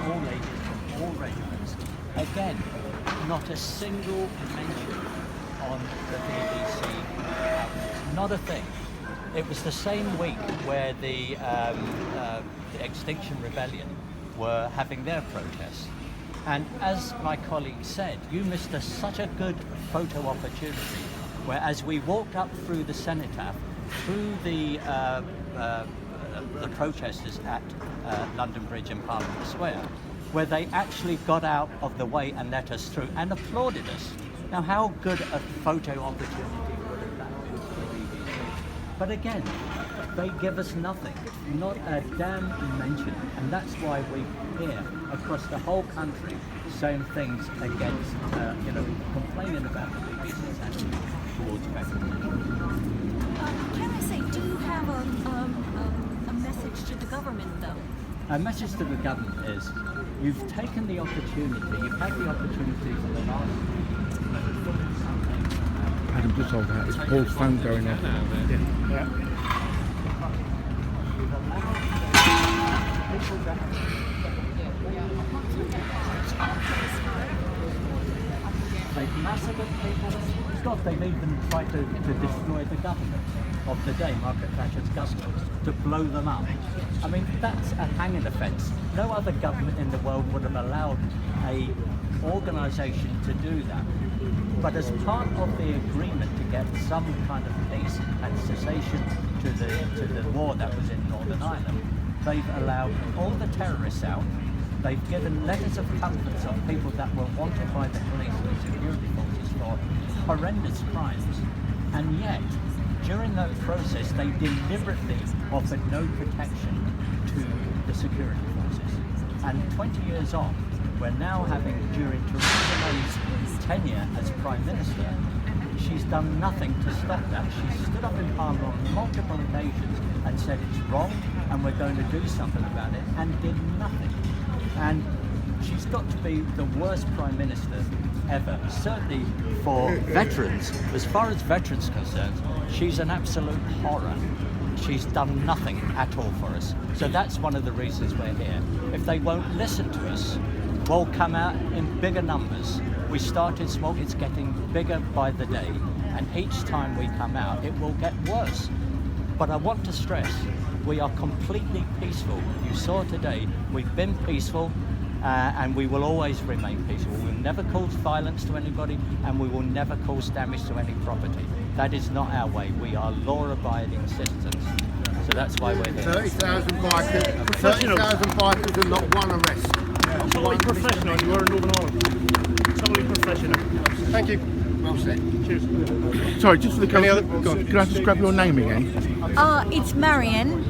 all ages, from all regiments. Again, not a single mention on the BBC outlets, not a thing. It was the same week where the Extinction Rebellion were having their protests. And as my colleague said, you missed such a good photo opportunity where as we walked up through the cenotaph, through the protesters at London Bridge and Parliament Square, where they actually got out of the way and let us through and applauded us. Now, how good a photo opportunity would have that been for the BBC? But again, they give us nothing, not a damn mention, and that's why we hear across the whole country saying things against, complaining about the BBC's attitude towards veterans. Can I say, do you have a message to the government, though? Our message to the government is, you've taken the opportunity, you've had the opportunity for the last... Adam, just hold that. It's Paul's phone going off. Yeah. They've massacred people. God, they've even tried to destroy the government of the day, Margaret Thatcher's government, to blow them up. I mean, that's a hanging offence. No other government in the world would have allowed a organisation to do that. But as part of the agreement to get some kind of peace and cessation to the war that was in Northern Ireland, they've allowed all the terrorists out. They've given letters of comfort of people that were wanted by the police and security forces for horrendous crimes. And yet, during that process, they deliberately offered no protection to the security forces. And 20 years on, we're now having, during Theresa May's tenure as Prime Minister, she's done nothing to stop that. She stood up in Parliament on multiple occasions and said it's wrong and we're going to do something about it, and did nothing. And she's got to be the worst Prime Minister ever. Certainly for veterans, as far as veterans are concerned, she's an absolute horror. She's done nothing at all for us. So that's one of the reasons we're here. If they won't listen to us, we'll come out in bigger numbers. We started small, it's getting bigger by the day, and each time we come out, it will get worse. But I want to stress, we are completely peaceful. You saw today, we've been peaceful, and we will always remain peaceful. We will never cause violence to anybody, and we will never cause damage to any property. That is not our way. We are law-abiding citizens. So that's why we're here. 30,000 bikers, 30,000 bikers and not one arrest. Totally professional, you are in Northern Ireland. Totally professional. Thank you. Well said. Cheers. Sorry, just for the camera. Can I just grab your name again? It's Marion.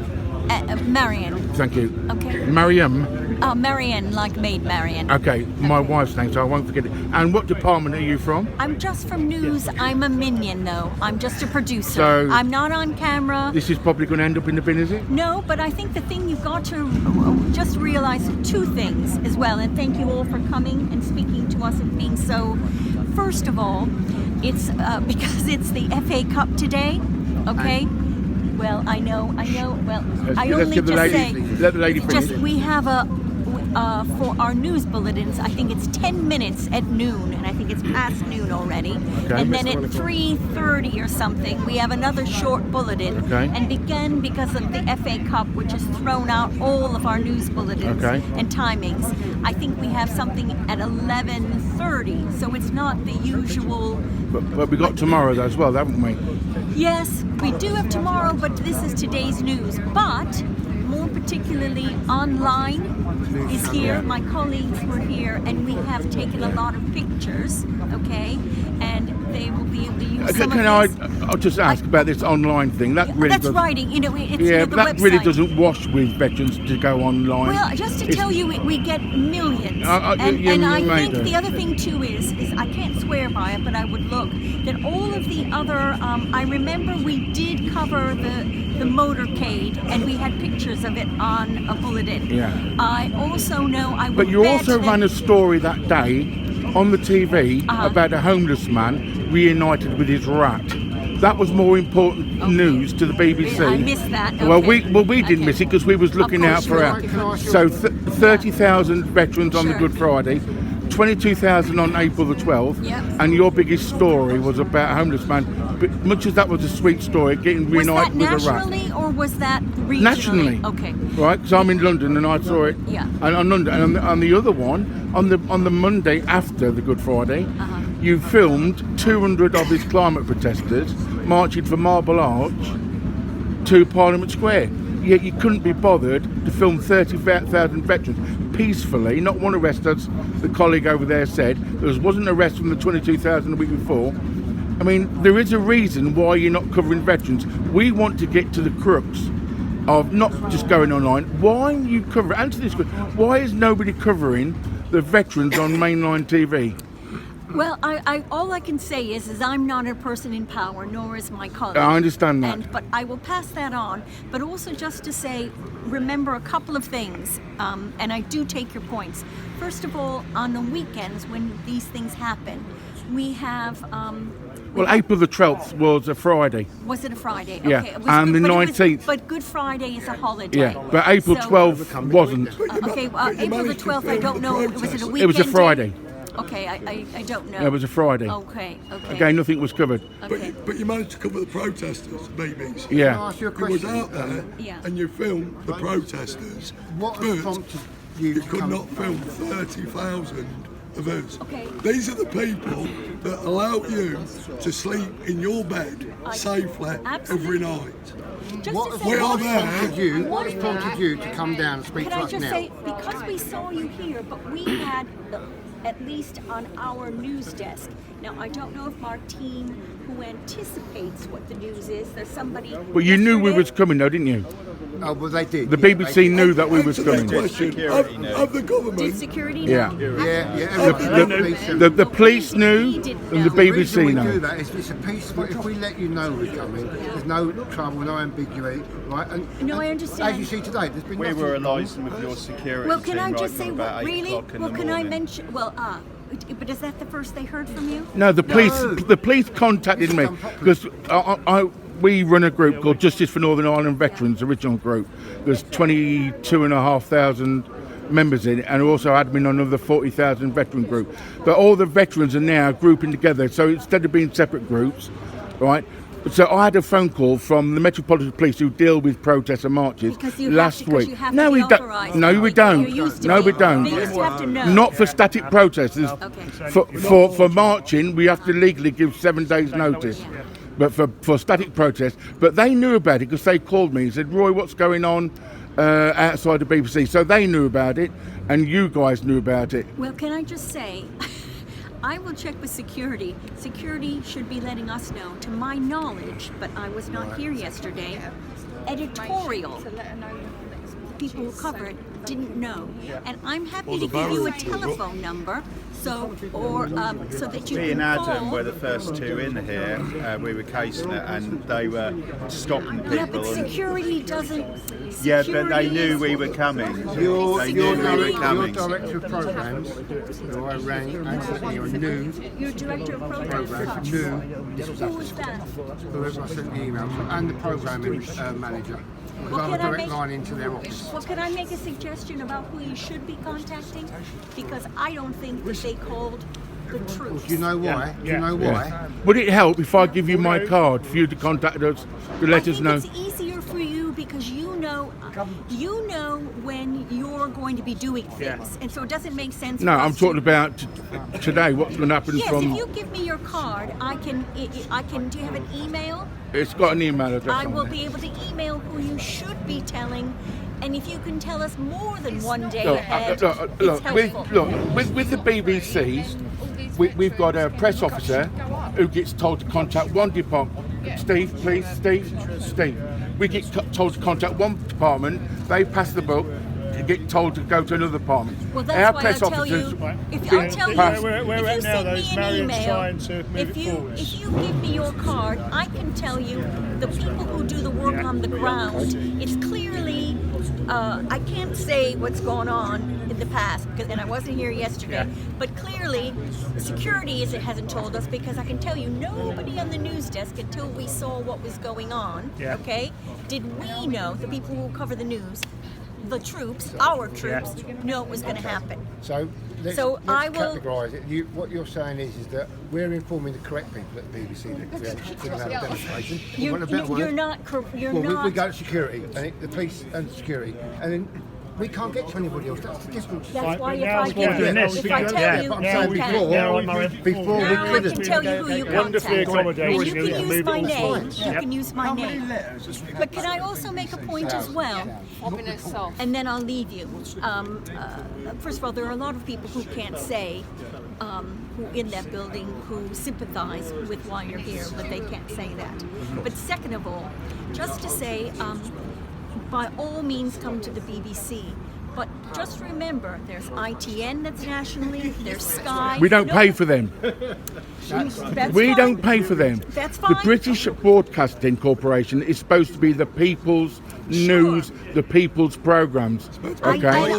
Marion. Thank you. Okay. Mariam. Marion, like Maid Marion. Okay, my wife's name, so I won't forget it. And what department are you from? I'm just from news. I'm a minion, though. I'm just a producer. So- I'm not on camera. This is probably going to end up in the bin, is it? No, but I think the thing you've got to just realize two things as well, and thank you all for coming and speaking to us and being so. First of all, it's because it's the FA Cup today, okay? Well, I know. Well, I let's only give the just lady- say, let the lady finish. just we have for our news bulletins, I think it's 10 minutes at noon, and I think it's past noon already. Okay. And then at 3:30 or something, we have another short bulletin. Okay. And again, because of the FA Cup, which has thrown out all of our news bulletins Okay. and timings, I think we have something at 11:30. So it's not the usual. But we got tomorrow though as well, haven't we? Yes, we do have tomorrow, but this is today's news. But more particularly online is here. My colleagues were here, and we have taken a lot of pictures, okay? And they will be able to use some Can of this. I'll just ask about this online thing. That really That's does, writing, it's Yeah, the that website. really doesn't wash with veterans to go online. Well, just to It's- tell you, we get millions. you and I made think it. the other thing too is I can't swear by it, but I would look that all of the other. I remember we did cover the motorcade, and we had pictures of it on a bulletin. Yeah. I also know I would. But you bet also that- ran a story that day on the TV about a homeless man reunited with his rat. That was more important news to the BBC. I missed that. Well, Okay. we didn't Okay. miss it because we was looking course out for you our. did. So 30,000 veterans on the Sure. Good Friday, 22,000 on April the 12th, Yep. and your biggest story was about a homeless man. But much as that was a sweet story, getting Was that reunited with a rat. nationally or was that regionally? Nationally. Okay. Right, because I'm in London and I saw it. Yeah. And on London, and on the other one, on the Monday after the Good Friday, you filmed 200 of these climate protesters marching from Marble Arch to Parliament Square. Yet you couldn't be bothered to film 30,000 veterans peacefully. Not one arrest, as the colleague over there said. There wasn't an arrest from the 22,000 the week before. I mean, there is a reason why you're not covering veterans. We want to get to the crux of not just going online. Why are you covering? Answer this question. Why is nobody covering the veterans on mainline TV? Well, I all I can say is I'm not a person in power, nor is my colleague. I understand that. But I will pass that on. But also just to say, remember a couple of things, and I do take your points. First of all, on the weekends when these things happen, we have. Well, April the 12th was a Friday. Was it a Friday? Yeah, Okay. and the but 19th. But Good Friday is a holiday. Yeah, but April So- 12th wasn't. Okay, April the 12th, I don't know. Was it a weekend? It was a Friday. Okay, I don't know. It was a Friday. Okay. Again, nothing was covered. Okay. But you managed to cover the protesters, babies. Can I Yeah. ask you a You was question? out there Yeah. and you filmed the protesters. What has but prompted you you to could come? not film 30,000 of us. Okay. These are the people that allow you to sleep in your bed safely Absolutely. every night. Just What to has say, We are there. What has prompted you to come down and speak Can to I us just now? say, because we saw you here, but we had, at least on our news desk. Now, I don't know if Martine, who anticipates what the news is, there's somebody. But you knew we yesterday- was coming, though, didn't you? Oh, well, they did. The yeah, BBC knew that we was Answer that coming. question of the Did government. security Yeah. know? Yeah, The police knew and the The reason BBC we do know. that is it's a peaceful. If we let you know we're coming, there's no trouble, no ambiguity, right? And No, I understand. As you see today, there's been We nothing. were liaising with your security Well, can team I right just say, from about 8 really? o'clock in Well, the can I morning. mention, but is that the first they heard from you? No, the police contacted me because we run a group called Justice for Northern Ireland Veterans, original group. There's 22,500 members in it, and also admin on another 40,000 veteran group. But all the veterans are now grouping together, so instead of being separate groups, right? So I had a phone call from the Metropolitan Police who deal with protests and marches Because you last have to, 'cause week. you have No, to we be don't. authorized. No, we You don't. used to No, be. we don't. They used to have to know. Not for static protesters. Okay. For marching, we have to legally give 7 days notice. But for static protest, but they knew about it because they called me and said, Roy, what's going on outside the BBC? So they knew about it, and you guys knew about it. Well, can I just say, I will check with security. Security should be letting us know. To my knowledge, but I was not here yesterday, editorial, people who cover it, didn't know. And I'm happy to give you a telephone number so that you Me can and call. Adam were the first two in here. We were casing it, and they were stopping people. Yeah, but security doesn't. Yeah, but they security knew is- we were coming. Your, They your, knew we were your coming. director of programs, who I rang and sent you a new Your director of programs. program, new Who was that? whoever I sent the email to, and the programming manager. Because Well, I'm a can I direct make- line into their office. Well, can I make a suggestion about who you should be contacting? Because I don't think that they called the troops. Do you know why? Do you know why? Would it help if I give you my card for you to contact us to let us know? I think it's easier for you because you know when you're going to be doing things, and so it doesn't make sense. No, for I'm us talking to- about today. What's going to happen Yes, from? if you give me your card, I can. Do you have an email? It's got an email address I on will there. be able to email who you should be telling, and if you can tell us more than one day Look, ahead, look, it's with, helpful. with the BBC, we've got a press officer who gets told to contact one department. Steve, please, Steve. We get told to contact one department. They pass the book. Get told to go to another department. Well, that's Our why press I tell officers. you. If been I'll tell you, passed- Where we're if at you now, send though, me is an Marion's email, trying to move if it you forwards. if you give me your card, I can tell you the people who do the work on the ground. It's clearly. I can't say what's gone on in the past because, and I wasn't here yesterday. But clearly, security hasn't told us because I can tell you nobody on the news desk until we saw what was going on. Yeah. Okay, did we know the people who cover the news? the troops, our troops, know it was going to happen. So let's I will- categorise it. What you're saying is that we're informing the correct people at the BBC that we actually couldn't have a demonstration. We want a better word. You're not. You're Well, not. we go to security, and the police and security, and then we can't get to anybody else. That's the difference. That's why if now I we're give you, doing this. if I tell Yeah, you, but I'm you saying can. before Now we I can couldn't. tell you who you Wonderfully contact. accommodating. And you can use my name. fine. You can use my name. But can I also make a point as well? And then I'll leave you. First of all, there are a lot of people who can't say who in that building who sympathize with why you're here, but they can't say that. But second of all, just to say, by all means come to the BBC. But just remember, there's ITN that's nationally, there's Sky. We don't pay for them. That's We fine. don't pay for them. That's The fine. British Broadcasting Corporation is supposed to be the people's news, the people's programs. Okay,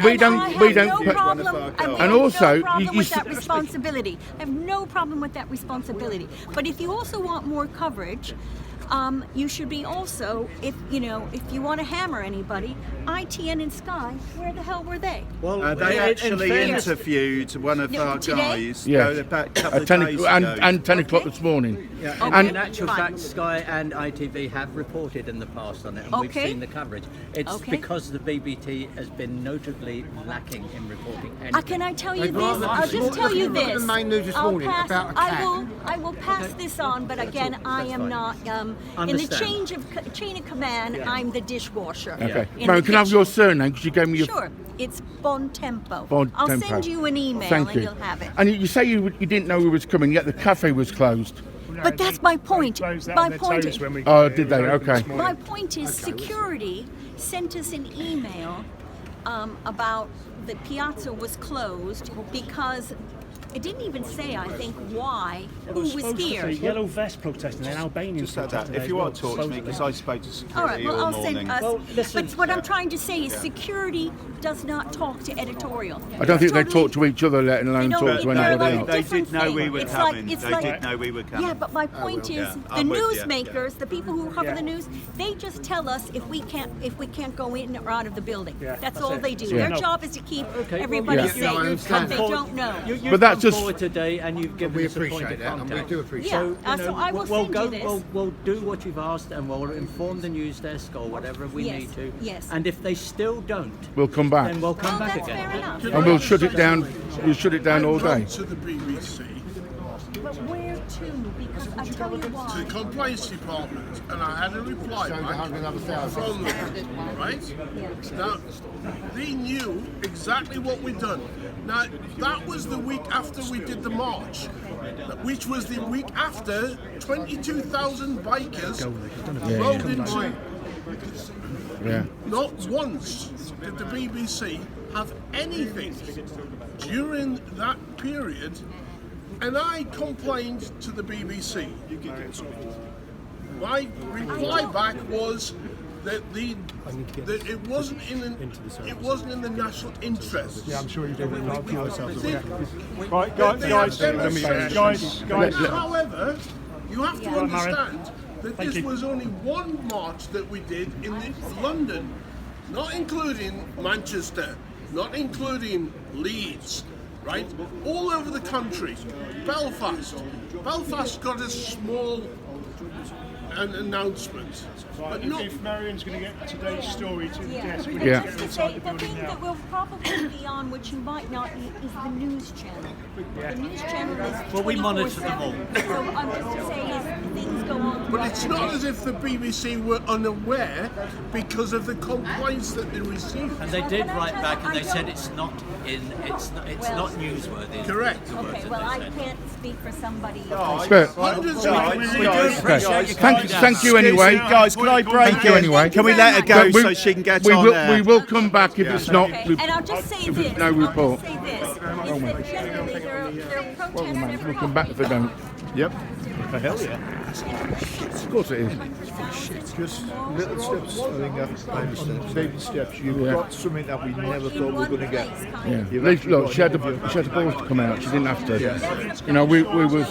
we don't. No problem, And also, no problem you with that responsibility. I have no problem with that responsibility. But if you also want more coverage, you should be also, if you want to hammer anybody, ITN and Sky, where the hell were they? Well, They in actually fairness- interviewed one of our Today? guys Yes. about a couple At of 10, days ago. and 10 o'clock Okay. this morning. And in Okay, actual fine. fact, Sky and ITV have reported in the past on it, and we've Okay. seen the coverage. It's Okay. because the BBC has been notably lacking in reporting anything. Can I tell you I'd this? rather- I'll just Look tell you at the this. main news this I'll morning pass, about a cat. I will pass this on, but again, I am not in the Understand. chain of command. I'm the dishwasher. Okay. in Mary, the can I have your kitchen. surname? Because you gave me your Sure, it's Bon Tempo. Bon I'll Tempo. send you an email Thank and you. you'll have it. And you say you didn't know who was coming, yet the cafe was closed. But that's my point. My point is, Oh, did they? Okay. my point is security sent us an email about the piazza was closed because it didn't even say, I think, why, who was here. Yellow vest protesting and Albanians Just like that. protesting. If you want to talk to me, because I spoke to All right, security well, all I'll morning. send us. Well, listen, but what I'm trying to say is security does not talk to editorial. I don't think they Totally- talk to each other, let alone They don't- talk to they're anybody like else. They different did know we thing. were It's coming. Like, They did know we were coming. Yeah, but my point is, Yeah, the I'm with you. newsmakers, the people who cover the news, they just tell us if we can't go in or out of the building. Yeah, that's that's all it. they do. Yeah. Their job is to keep well, everybody yeah. safe, Yeah, I but understand. they don't know. You've But that's come just- forward today, and you've given We us a point appreciate of that, and we contact. do appreciate Yeah, it. so I will we'll send go. you this. We'll do what you've asked, and we'll inform the news desk or whatever we Yes, need to. yes. And if they still don't, We'll come back. then we'll come Oh, back that's again. fair enough. And we'll shut it down. We'll shut it down all day. I've gone to the BBC, But where to? Because I tell you to why. the complaints department, and I had a reply So they back have another thousand. from them, right? Now, they knew exactly what we'd done. Now, that was the week after we did the march, which was the week after 22,000 bikers rode into. Yeah. Not once did the BBC have anything during that period, and I complained to the BBC. My reply back was that that it wasn't in the national interest. I'm sure you did it. Right, Guys. However, you have to Maren. understand that Thank this you. was only one march that we did in London, not including Manchester, not including Leeds, right? All over the country. Belfast got a small an announcement, but not. If Marion's going to get today's story to the desk, we need Yeah. to get The inside the thing building that now. will probably be on, which you might not, is the news channel. The news channel is Well, we monitor them all. 24/7. So I'm just to say is things go on. But it's not as if the BBC were unaware because of the complaints that they received. And they did Can I write tell back, you, and I they said don't- it's not Well- not newsworthy. Correct. The words Okay, that well, they I said. can't speak for somebody. But Hundreds of We do appreciate you coming down. thank you anyway. Guys, can I break Thank you in? anyway. Can we let her go But we- so she can get we on will, there? We will come back if it's not. Okay, and I'll just say if this. it's no report. I'll just say this. Is that generally there are protests. We'll come back if they don't. Yep. Of course it is. Just little steps, I think that's baby steps. You've Yeah. got something that we never thought we were going to get. Yeah. You've At least, actually look, got she had an the balls to come out. She didn't have to. You know, we was